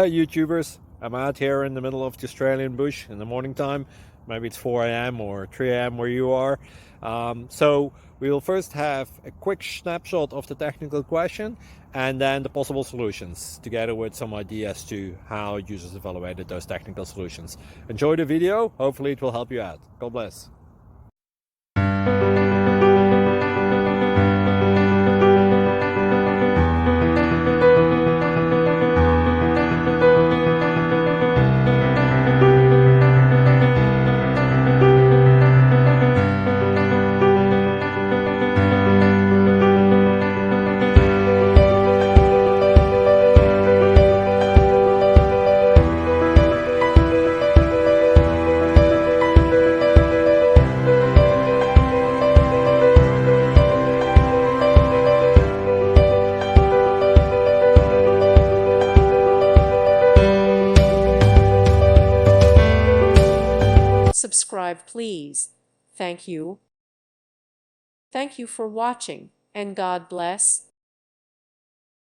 Hey YouTubers, I'm out here in the middle of the Australian bush in the morning time. Maybe it's 4 a.m. or 3 a.m. where you are. So we'll first have a quick snapshot of the technical question and then the possible solutions, together with some ideas to how users evaluated those technical solutions. Enjoy the video, hopefully it will help you out. God bless. Subscribe, please. Thank you. Thank you for watching, and God bless.